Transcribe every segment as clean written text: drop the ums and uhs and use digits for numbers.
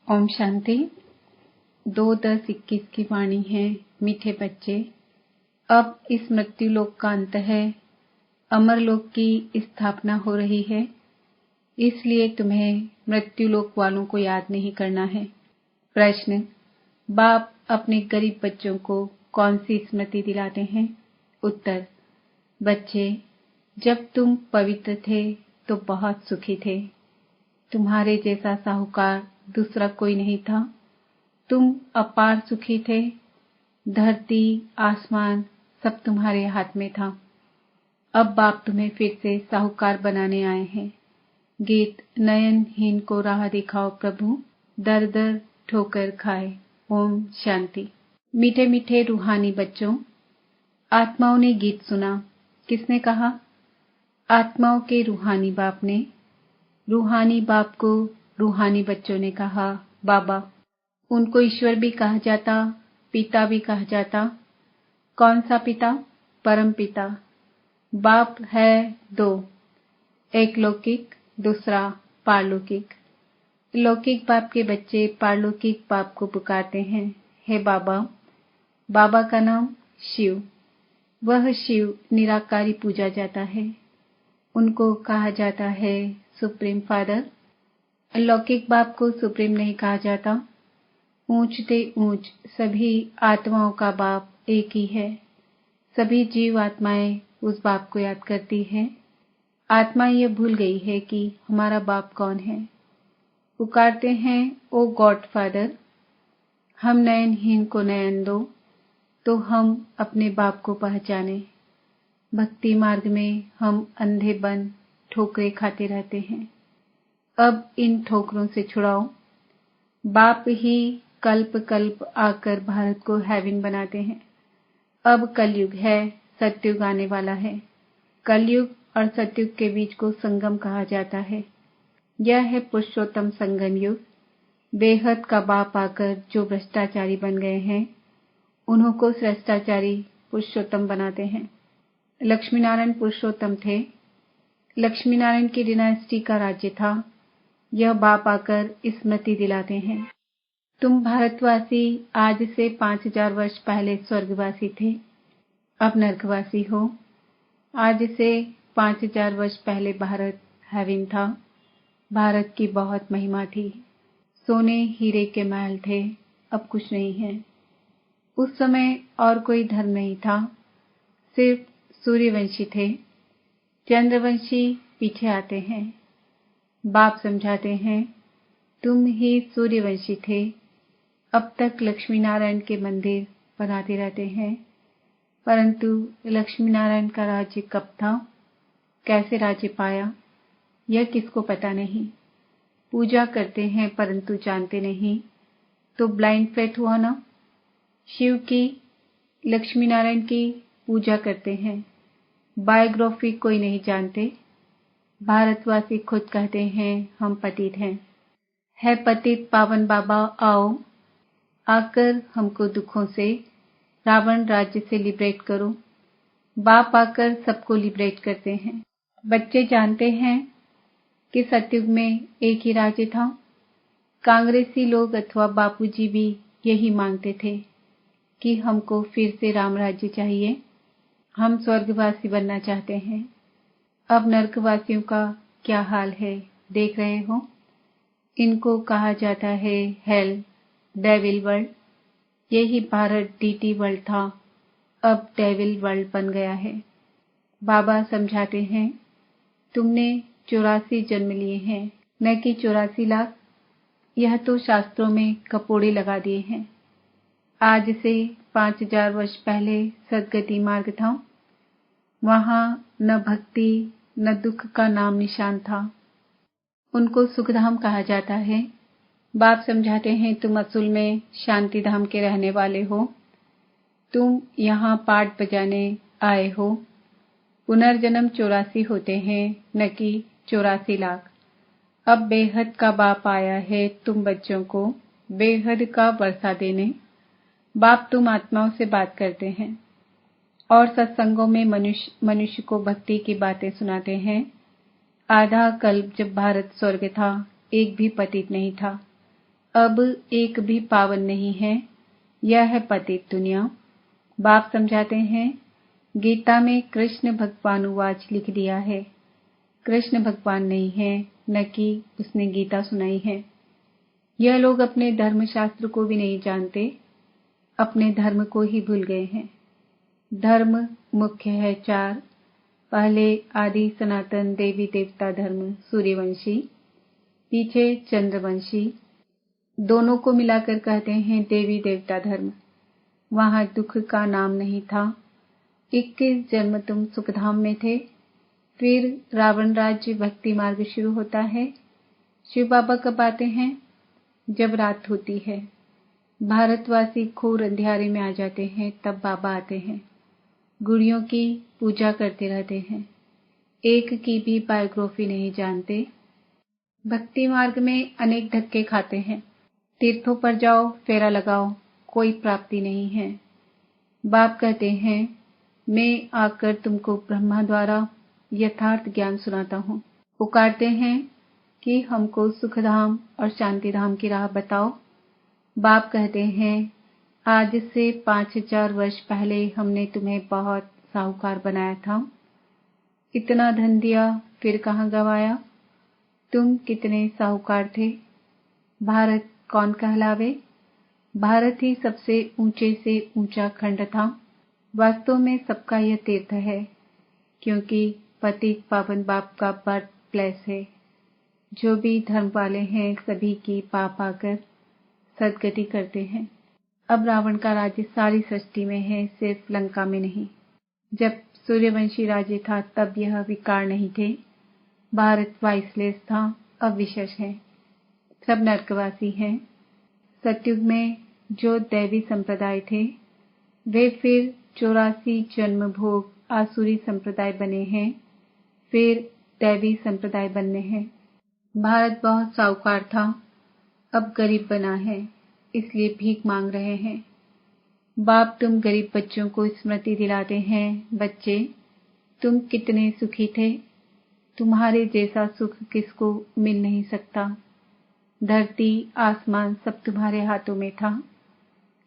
ओम शांति। 2-10-21 की वाणी है। मीठे बच्चे, अब इस मृत्यु लोक का अंत है, अमर लोक की स्थापना हो रही है, इसलिए तुम्हें मृत्यु लोक वालों को याद नहीं करना है। प्रश्न, बाप अपने गरीब बच्चों को कौन सी स्मृति दिलाते हैं? उत्तर, बच्चे, जब तुम पवित्र थे तो बहुत सुखी थे। तुम्हारे जैसा साहूकार दूसरा कोई नहीं था। तुम अपार सुखी थे। धरती आसमान सब तुम्हारे हाथ में था। अब बाप तुम्हें फिर से साहूकार बनाने आए हैं। गीत, नयनहीन को राह दिखाओ प्रभु, दर दर ठोकर खाए। ओम शांति। मीठे मीठे रूहानी बच्चों, आत्माओं ने गीत सुना। किसने कहा? आत्माओं के रूहानी बाप ने। रूहानी बाप को रूहानी बच्चों ने कहा बाबा। उनको ईश्वर भी कहा जाता, पिता भी कहा जाता। कौन सा पिता? परम पिता। बाप है दो, एक लौकिक, दूसरा पारलौकिक। लौकिक बाप के बच्चे पारलौकिक बाप को पुकारते हैं, हे बाबा। बाबा का नाम शिव। वह शिव निराकारी पूजा जाता है। उनको कहा जाता है सुप्रीम फादर। लौकिक बाप को सुप्रीम नहीं कहा जाता। ऊंचते ऊंच सभी आत्माओं का बाप एक ही है। सभी जीव आत्माएं उस बाप को याद करती है। आत्मा ये भूल गई है कि हमारा बाप कौन है। पुकारते हैं, ओ गॉड फादर, हम नयनहीन को नयन दो तो हम अपने बाप को पहचाने। भक्ति मार्ग में हम अंधे बन ठोकरें खाते रहते हैं। अब इन ठोकरों से छुड़ाओ। बाप ही कल्प कल्प आकर भारत को हेवन बनाते हैं। अब कलयुग है, सतयुग आने वाला है। कलयुग और सतयुग के बीच को संगम कहा जाता है। यह है पुरुषोत्तम संगम युग। बेहद का बाप आकर जो भ्रष्टाचारी बन गए हैं, उन्हों को श्रेष्ठाचारी पुरुषोत्तम बनाते हैं। लक्ष्मी नारायण पुरुषोत्तम थे। लक्ष्मी नारायण की डिनास्टी का राज्य था। यह बाप आकर स्मृति दिलाते हैं। तुम भारतवासी आज से 5000 वर्ष पहले स्वर्गवासी थे, अब नरकवासी हो। आज से 5000 वर्ष पहले भारत हेवन था। भारत की बहुत महिमा थी। सोने हीरे के महल थे, अब कुछ नहीं है। उस समय और कोई धर्म नहीं था, सिर्फ सूर्यवंशी थे। चंद्रवंशी पीछे आते हैं। बाप समझाते हैं, तुम ही सूर्यवंशी थे। अब तक लक्ष्मी नारायण के मंदिर बनाते रहते हैं, परंतु लक्ष्मी नारायण का राज्य कब था, कैसे राज्य पाया, यह किसको पता नहीं। पूजा करते हैं परंतु जानते नहीं, तो ब्लाइंड फेथ हुआ ना। शिव की, लक्ष्मी नारायण की पूजा करते हैं, बायोग्राफी कोई नहीं जानते। भारतवासी खुद कहते हैं हम पतित हैं। है पतित पावन बाबा, आओ आकर हमको दुखों से, रावण राज्य से लिबरेट करो। बाप आकर सबको लिबरेट करते हैं। बच्चे जानते हैं कि सतयुग में एक ही राज्य था। कांग्रेसी लोग अथवा बापूजी भी यही मांगते थे कि हमको फिर से राम राज्य चाहिए। हम स्वर्गवासी बनना चाहते हैं। अब नरकवासियों का क्या हाल है, देख रहे हो। इनको कहा जाता है हेल, डेविल वर्ल्ड। यही भारत डीटी वर्ल्ड था, अब डेविल वर्ल्ड बन गया है। बाबा समझाते हैं, तुमने 84 जन्म लिए हैं, न कि 84 लाख। यह तो शास्त्रों में कपोड़े लगा दिए हैं। आज से 5000 वर्ष पहले सदगति मार्ग था। वहां न भक्ति न दुख का नाम निशान था। उनको सुखधाम कहा जाता है। बाप समझाते हैं, तुम असल में शांति धाम के रहने वाले हो। तुम यहाँ पाठ बजाने आए हो। पुनर्जन्म 84 होते हैं, न कि 84 लाख। अब बेहद का बाप आया है तुम बच्चों को बेहद का वर्षा देने। बाप तुम आत्माओं से बात करते हैं और सत्संगों में मनुष्य को भक्ति की बातें सुनाते हैं। आधा कल्प जब भारत स्वर्ग था, एक भी पतित नहीं था। अब एक भी पावन नहीं है, यह है पतित दुनिया। बाप समझाते हैं, गीता में कृष्ण भगवानुवाच लिख दिया है। कृष्ण भगवान नहीं है, न कि उसने गीता सुनाई है। यह लोग अपने धर्मशास्त्र को भी नहीं जानते, अपने धर्म को ही भूल गए हैं। धर्म मुख्य है 4। पहले आदि सनातन देवी देवता धर्म सूर्यवंशी, पीछे चंद्रवंशी, दोनों को मिलाकर कहते हैं देवी देवता धर्म। वहां दुख का नाम नहीं था। 21 जन्म तुम सुखधाम में थे। फिर रावण राज्य भक्ति मार्ग शुरू होता है। शिव बाबा कब आते हैं? जब रात होती है, भारतवासी घोर अंधियारे में आ जाते हैं, तब बाबा आते हैं। गुड़ियों की पूजा करते रहते हैं, एक की भी बायोग्राफी नहीं जानते। भक्ति मार्ग में अनेक धक्के खाते हैं। तीर्थों पर जाओ, फेरा लगाओ, कोई प्राप्ति नहीं है। बाप कहते हैं, मैं आकर तुमको ब्रह्मा द्वारा यथार्थ ज्ञान सुनाता हूँ। पुकारते हैं कि हमको सुखधाम और शांतिधाम की राह बताओ। बाप कहते हैं, आज से 5000 वर्ष पहले हमने तुम्हें बहुत साहूकार बनाया था। इतना धन दिया, फिर कहाँ गवाया? तुम कितने साहूकार थे? भारत कौन कहलावे? भारत ही सबसे ऊंचे से ऊंचा खंड था। वास्तव में सबका यह तीर्थ है, क्योंकि पतित पावन बाप का बर्थ प्लेस है। जो भी धर्म वाले हैं, सभी की पाप आकर सदगति करते हैं। अब रावण का राज्य सारी सृष्टि में है, सिर्फ लंका में नहीं। जब सूर्यवंशी राज्य था, तब यह विकार नहीं थे। भारत वाइसलेस था, अब विशेष है। सब नरकवासी हैं। सतयुग में जो दैवी संप्रदाय थे, वे फिर 84 जन्म भोग आसुरी संप्रदाय बने हैं, फिर दैवी संप्रदाय बनने हैं। भारत बहुत साहूकार था, अब गरीब बना है, इसलिए भीख मांग रहे हैं। बाप तुम गरीब बच्चों को स्मृति दिलाते हैं, बच्चे तुम कितने सुखी थे। तुम्हारे जैसा सुख किसको मिल नहीं सकता। धरती आसमान सब तुम्हारे हाथों में था।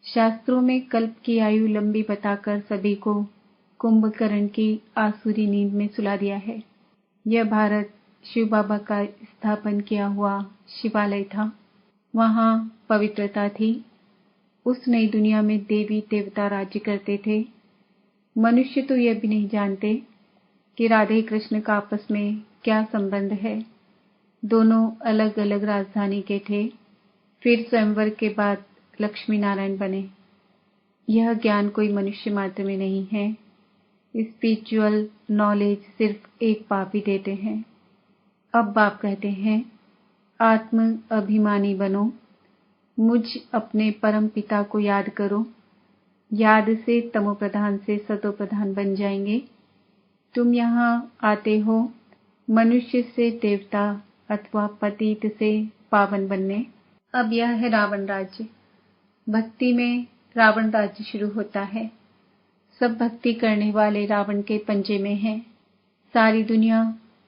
शास्त्रों में कल्प की आयु लंबी बताकर सभी को कुंभकर्ण की आसुरी नींद में सुला दिया है। यह भारत शिव बाबा का स्थापन किया हुआ शिवालय था। वहां पवित्रता थी। उस नई दुनिया में देवी देवता राज्य करते थे। मनुष्य तो यह भी नहीं जानते कि राधे कृष्ण का आपस में क्या संबंध है। दोनों अलग अलग राजधानी के थे। फिर स्वयंवर के बाद लक्ष्मी नारायण बने। यह ज्ञान कोई मनुष्य मात्र में नहीं है। स्पिरिचुअल नॉलेज सिर्फ एक बाप ही देते हैं। अब बाप कहते हैं, आत्म अभिमानी बनो, मुझ अपने परम पिता को याद करो। याद से तमो प्रधान से सतो प्रधान बन जाएंगे। तुम यहाँ आते हो मनुष्य से देवता अथवा पतित से पावन बनने। अब यह है रावण राज्य। भक्ति में रावण राज्य शुरू होता है। सब भक्ति करने वाले रावण के पंजे में हैं। सारी दुनिया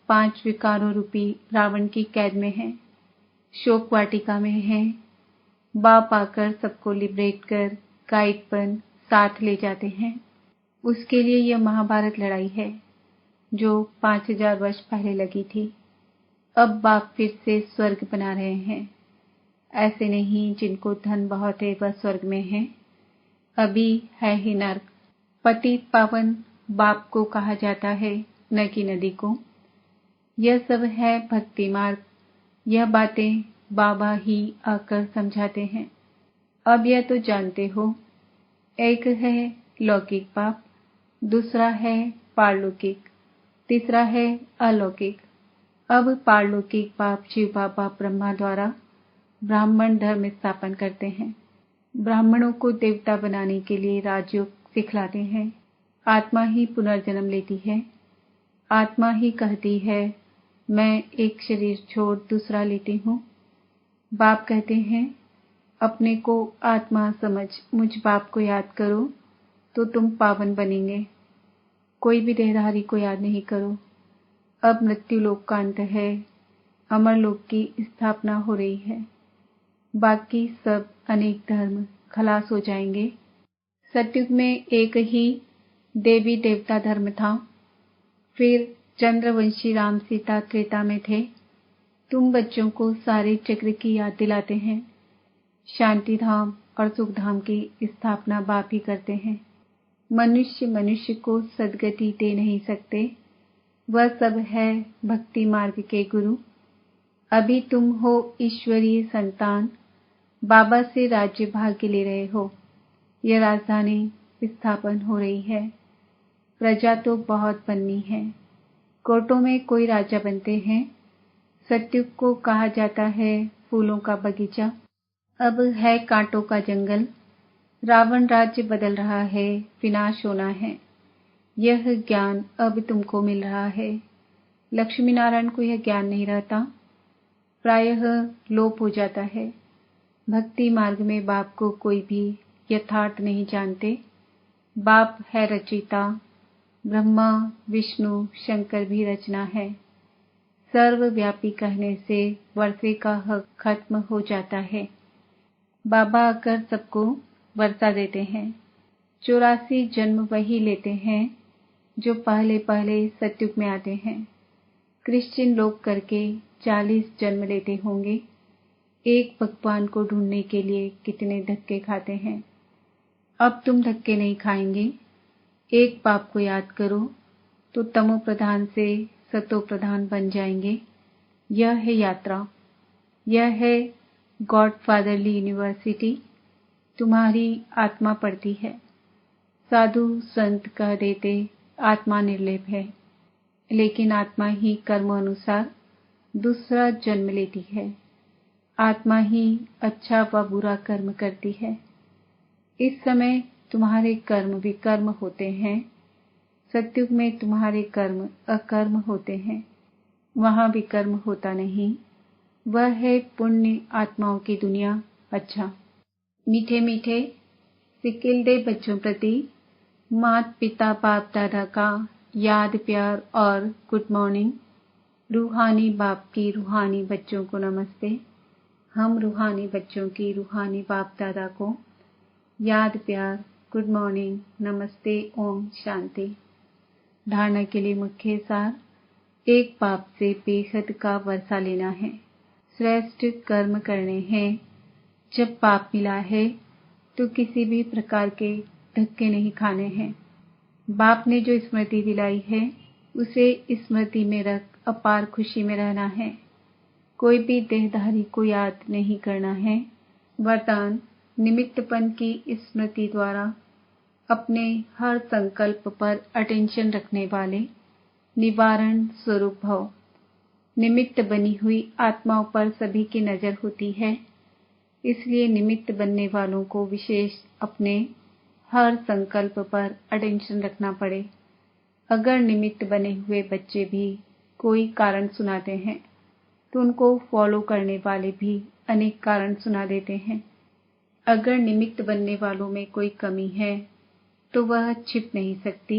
5 विकारों रूपी रावण की कैद में है, शोक वाटिका में है। बाप आकर सबको लिबरेट कर गाइडपन साथ ले जाते हैं। उसके लिए यह महाभारत लड़ाई है, जो 5000 वर्ष पहले लगी थी। अब बाप फिर से स्वर्ग बना रहे हैं। ऐसे नहीं जिनको धन बहुत है वह स्वर्ग में है, अभी है ही नर्क। पतित पावन बाप को कहा जाता है, न कि नदी को। यह सब है भक्ति मार्ग। यह बातें बाबा ही आकर समझाते हैं। अब यह तो जानते हो, एक है लौकिक पाप, दूसरा है पारलौकिक, तीसरा है अलौकिक। अब पारलौकिक पाप शिव बाबा ब्रह्मा द्वारा ब्राह्मण धर्म स्थापन करते हैं। ब्राह्मणों को देवता बनाने के लिए राजयोग सिखलाते हैं। आत्मा ही पुनर्जन्म लेती है। आत्मा ही कहती है, मैं एक शरीर छोड़ दूसरा लेती हूँ। बाप कहते हैं, अपने को आत्मा समझ मुझ बाप को याद करो तो तुम पावन बनेंगे। कोई भी देहधारी को याद नहीं करो। अब मृत्यु लोक का अंत है, अमर लोक की स्थापना हो रही है। बाकी सब अनेक धर्म खलास हो जाएंगे। सतयुग में एक ही देवी देवता धर्म था। फिर चंद्रवंशी राम सीता त्रेता में थे। तुम बच्चों को सारे चक्र की याद दिलाते हैं। शांति धाम और सुख धाम की स्थापना बाप ही करते हैं। मनुष्य मनुष्य को सद्गति दे नहीं सकते। वह सब है भक्ति मार्ग के गुरु। अभी तुम हो ईश्वरीय संतान, बाबा से राज्य भाग्य ले रहे हो। यह राजधानी स्थापन हो रही है। प्रजा तो बहुत बननी है। कोर्टों में कोई राजा बनते हैं। सतयुग को कहा जाता है फूलों का बगीचा। अब है कांटों का जंगल। रावण राज्य बदल रहा है, विनाश होना है। यह ज्ञान अब तुमको मिल रहा है। लक्ष्मी नारायण को यह ज्ञान नहीं रहता, प्रायः लोप हो जाता है। भक्ति मार्ग में बाप को कोई भी यथार्थ नहीं जानते। बाप है रचयिता। ब्रह्मा विष्णु शंकर भी रचना है। सर्वव्यापी कहने से वर्षे का हक खत्म हो जाता है। बाबा आकर सबको वर्षा देते हैं। 84 जन्म वही लेते हैं जो पहले पहले सतयुग में आते हैं। क्रिश्चियन लोग करके 40 जन्म लेते होंगे। एक भगवान को ढूंढने के लिए कितने धक्के खाते हैं। अब तुम धक्के नहीं खाएंगे। एक बाप को याद करो तो तमो प्रधान से सतो प्रधान बन जाएंगे। यह है यात्रा। यह है गॉड फादरली यूनिवर्सिटी। तुम्हारी आत्मा पढ़ती है। साधु संत कह देते आत्मा निर्लेप है, लेकिन आत्मा ही कर्म अनुसार दूसरा जन्म लेती है। आत्मा ही अच्छा व बुरा कर्म करती है। इस समय तुम्हारे कर्म विकर्म होते हैं। सतयुग में तुम्हारे कर्म अकर्म होते हैं। वहां विकर्म होता नहीं। वह है पुण्य आत्माओं की दुनिया। अच्छा, मीठे मीठे सिकिलदे बच्चों प्रति माता पिता बाप दादा का याद प्यार और गुड मॉर्निंग। रूहानी बाप की रूहानी बच्चों को नमस्ते। हम रूहानी बच्चों की रूहानी बाप दादा को याद प्यार गुड मॉर्निंग नमस्ते ओम शांति। धारणा के लिए मुख्य सार, एक बाप से बेहद का वर्षा लेना है। श्रेष्ठ कर्म करने हैं। जब पाप मिला है तो किसी भी प्रकार के धक्के नहीं खाने हैं। बाप ने जो स्मृति दिलाई है उसे स्मृति में रख अपार खुशी में रहना है। कोई भी देहधारी को याद नहीं करना है। वरदान, निमित्तपन की स्मृति द्वारा अपने हर संकल्प पर अटेंशन रखने वाले निवारण स्वरूप भव। निमित्त बनी हुई आत्माओं पर सभी की नजर होती है, इसलिए निमित्त बनने वालों को विशेष अपने हर संकल्प पर अटेंशन रखना पड़े। अगर निमित्त बने हुए बच्चे भी कोई कारण सुनाते हैं तो उनको फॉलो करने वाले भी अनेक कारण सुना देते हैं। अगर निमित्त बनने वालों में कोई कमी है तो वह छिप नहीं सकती,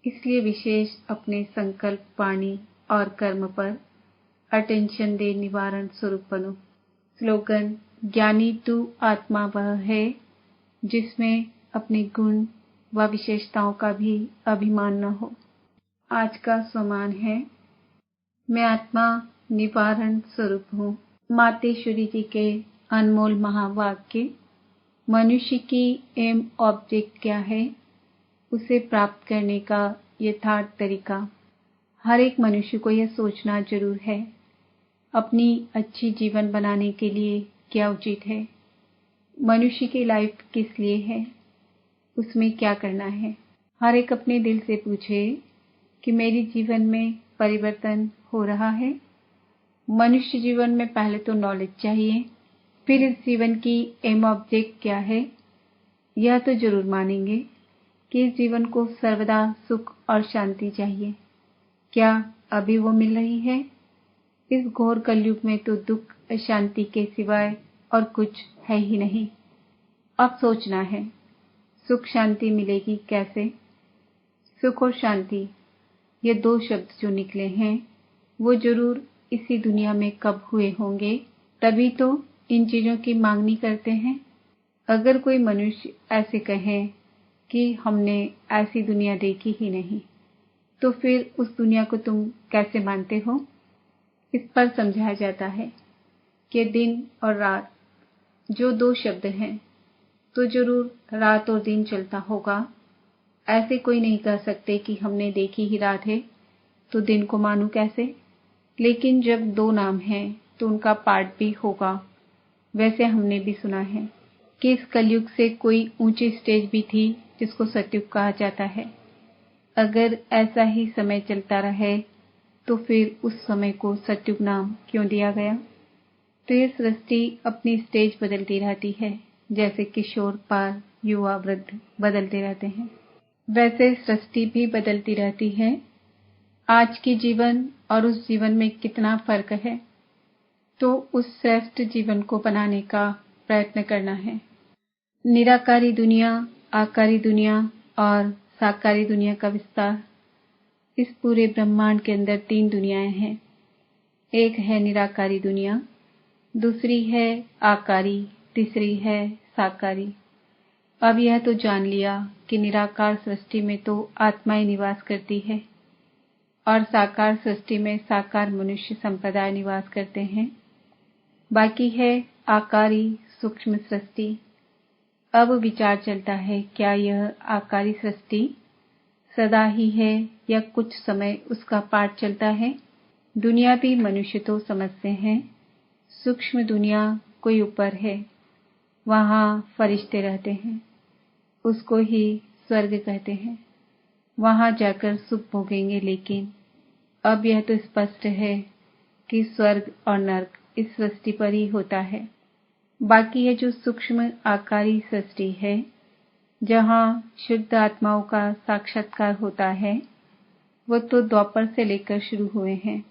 इसलिए विशेष अपने संकल्प वाणी और कर्म पर अटेंशन दे निवारण स्वरूप बनो। स्लोगन, ज्ञानी तू आत्मा वह है जिसमें अपने गुण व विशेषताओं का भी अभिमान न हो। आज का स्वमान है, मैं आत्मा निवारण स्वरूप हूँ। मातेश्वरी जी के अनमोल महावाक्य। मनुष्य की एम ऑब्जेक्ट क्या है, उसे प्राप्त करने का यथार्थ तरीका। हर एक मनुष्य को यह सोचना जरूर है, अपनी अच्छी जीवन बनाने के लिए क्या उचित है। मनुष्य की लाइफ किस लिए है, उसमें क्या करना है। हर एक अपने दिल से पूछे कि मेरे जीवन में परिवर्तन हो रहा है। मनुष्य जीवन में पहले तो नॉलेज चाहिए, फिर इस जीवन की एम ऑब्जेक्ट क्या है। यह तो जरूर मानेंगे कि इस जीवन को सर्वदा सुख और शांति चाहिए। क्या अभी वो मिल रही है? इस घोर कलयुग में तो दुख अशांति के सिवाय और कुछ है ही नहीं। अब सोचना है, सुख शांति मिलेगी कैसे। सुख और शांति, ये दो शब्द जो निकले हैं वो जरूर इसी दुनिया में कब हुए होंगे, तभी तो इन चीजों की मांग नहीं करते हैं। अगर कोई मनुष्य ऐसे कहे कि हमने ऐसी दुनिया देखी ही नहीं, तो फिर उस दुनिया को तुम कैसे मानते हो? इस पर समझाया जाता है कि दिन और रात जो दो शब्द हैं, तो जरूर रात और दिन चलता होगा। ऐसे कोई नहीं कह सकते कि हमने देखी ही रात है तो दिन को मानूं कैसे। लेकिन जब दो नाम हैं तो उनका पाठ भी होगा। वैसे हमने भी सुना है कि इस कलयुग से कोई ऊंची स्टेज भी थी जिसको सतयुग कहा जाता है। अगर ऐसा ही समय चलता रहे तो फिर उस समय को सतयुग नाम क्यों दिया गया? तो ये सृष्टि अपनी स्टेज बदलती रहती है, जैसे किशोर, पार, युवा, वृद्ध बदलते रहते हैं, वैसे सृष्टि भी बदलती रहती है। आज के जीवन और उस जीवन में कितना फर्क है, तो उस श्रेष्ठ जीवन को बनाने का प्रयत्न करना है। निराकारी दुनिया, आकारी दुनिया और साकारी दुनिया का विस्तार। इस पूरे ब्रह्मांड के अंदर 3 दुनियाएं हैं। एक है निराकारी दुनिया, दूसरी है आकारी, तीसरी है साकारी। अब यह तो जान लिया कि निराकार सृष्टि में तो आत्माएं निवास करती है और साकार सृष्टि में साकार मनुष्य संप्रदाय निवास करते हैं। बाकी है आकारी सूक्ष्म सृष्टि। अब विचार चलता है, क्या यह आकारी सृष्टि सदा ही है या कुछ समय उसका पाठ चलता है? दुनिया भी मनुष्य तो समझते हैं। सूक्ष्म दुनिया कोई ऊपर है, वहां फरिश्ते रहते हैं, उसको ही स्वर्ग कहते हैं। वहां जाकर सुख भोगेंगे। लेकिन अब यह तो स्पष्ट है कि स्वर्ग और नरक इस सृष्टि पर ही होता है। बाकी है जो सूक्ष्म आकारी सृष्टि है, जहां शुद्ध आत्माओं का साक्षात्कार होता है, वो तो द्वापर से लेकर शुरू हुए हैं।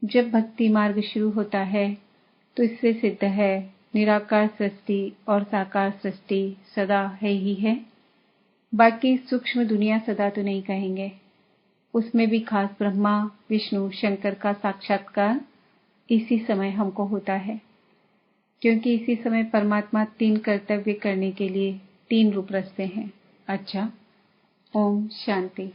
जब भक्ति मार्ग शुरू होता है तो इससे सिद्ध है निराकार सृष्टि और साकार सृष्टि सदा है ही है। बाकी सूक्ष्म दुनिया सदा तो नहीं कहेंगे, उसमें भी खास ब्रह्मा, विष्णु, शंकर का साक्षात्कार इसी समय हमको होता है, क्योंकि इसी समय परमात्मा 3 कर्तव्य करने के लिए 3 रूप रचते हैं। अच्छा, ओम शांति।